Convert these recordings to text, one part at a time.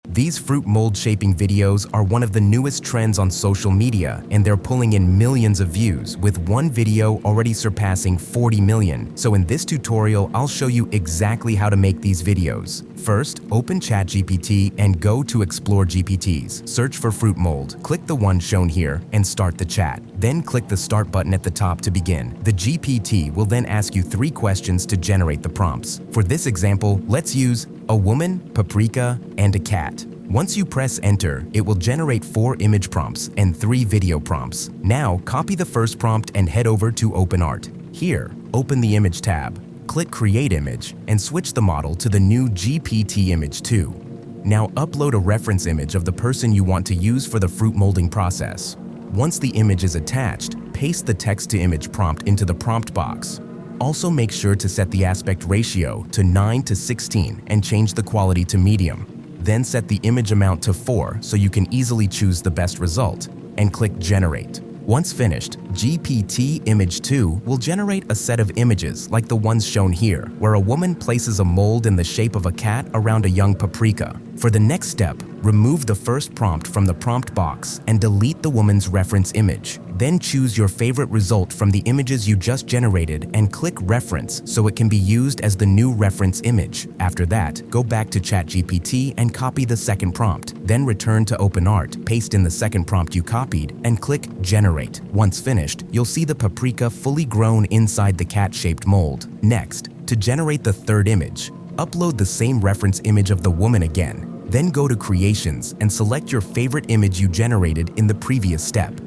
These fruit mold shaping videos are one of the newest trends on social media, and they're pulling in millions of views, with one video already surpassing 40 million. So in this tutorial, I'll show you exactly how to make these videos. First, open Chat GPT and go to Explore GPTs. Search for fruit mold, click the one shown here, and start the chat. Then click the Start button at the top to begin. The GPT will then ask you 3 questions to generate the prompts. For this example, let's use a woman, paprika, and a cat. Once you press enter, it will generate 4 image prompts and 3 video prompts. Now, copy the first prompt and head over to OpenArt. Here, open the Image tab, click Create Image, and switch the model to the new GPT Image 2. Now upload a reference image of the person you want to use for the fruit molding process. Once the image is attached, paste the text-to-image prompt into the prompt box. Also make sure to set the aspect ratio to 9:16 and change the quality to medium. Then set the image amount to 4 so you can easily choose the best result, and click Generate. Once finished, GPT Image 2 will generate a set of images like the ones shown here, where a woman places a mold in the shape of a cat around a young paprika. For the next step, remove the first prompt from the prompt box and delete the woman's reference image. Then choose your favorite result from the images you just generated and click Reference so it can be used as the new reference image. After that, go back to ChatGPT and copy the second prompt. Then return to OpenArt, paste in the second prompt you copied, and click Generate. Once finished, you'll see the paprika fully grown inside the cat-shaped mold. Next, to generate the third image, upload the same reference image of the woman again. Then go to Creations and select your favorite image you generated in the previous step.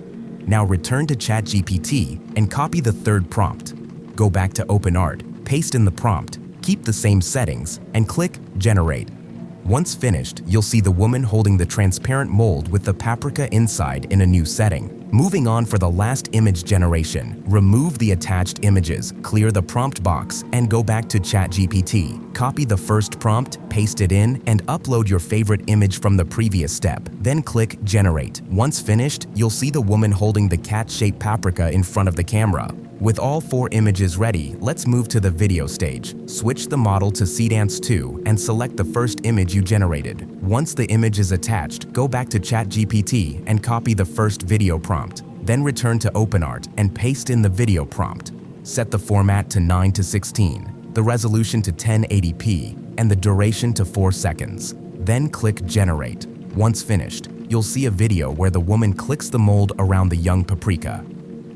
Now return to ChatGPT and copy the third prompt. Go back to OpenArt, paste in the prompt, keep the same settings, and click Generate. Once finished, you'll see the woman holding the transparent mold with the paprika inside in a new setting. Moving on for the last image generation, remove the attached images, clear the prompt box, and go back to ChatGPT. Copy the first prompt, paste it in, and upload your favorite image from the previous step. Then click Generate. Once finished, you'll see the woman holding the cat-shaped paprika in front of the camera. With all 4 images ready, let's move to the video stage. Switch the model to Seedance 2 and select the first image you generated. Once the image is attached, go back to ChatGPT and copy the first video prompt. Then return to OpenArt and paste in the video prompt. Set the format to 9:16, the resolution to 1080p, and the duration to 4 seconds. Then click Generate. Once finished, you'll see a video where the woman clicks the mold around the young paprika.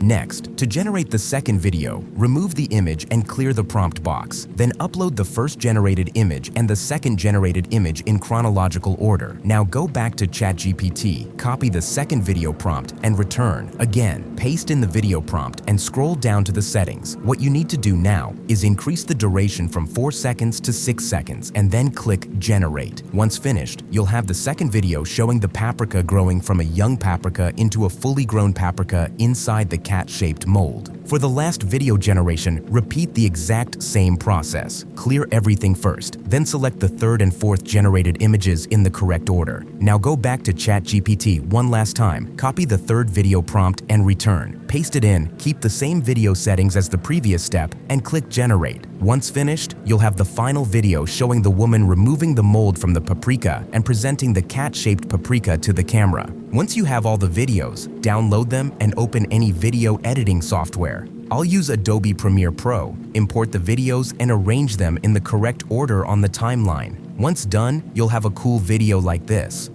Next, to generate the second video, remove the image and clear the prompt box. Then upload the first generated image and the second generated image in chronological order. Now go back to ChatGPT, copy the second video prompt, and return. Again, paste in the video prompt and scroll down to the settings. What you need to do now is increase the duration from 4 seconds to 6 seconds and then click Generate. Once finished, you'll have the second video showing the paprika growing from a young paprika into a fully grown paprika inside the cat-shaped mold. For the last video generation, repeat the exact same process. Clear everything first, then select the third and fourth generated images in the correct order. Now go back to ChatGPT one last time, copy the third video prompt and return. Paste it in, keep the same video settings as the previous step, and click Generate. Once finished, you'll have the final video showing the woman removing the mold from the paprika and presenting the cat-shaped paprika to the camera. Once you have all the videos, download them and open any video editing software. I'll use Adobe Premiere Pro, import the videos, and arrange them in the correct order on the timeline. Once done, you'll have a cool video like this.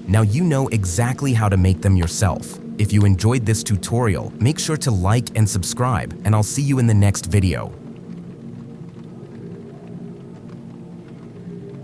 Now you know exactly how to make them yourself. If you enjoyed this tutorial, make sure to like and subscribe, and I'll see you in the next video.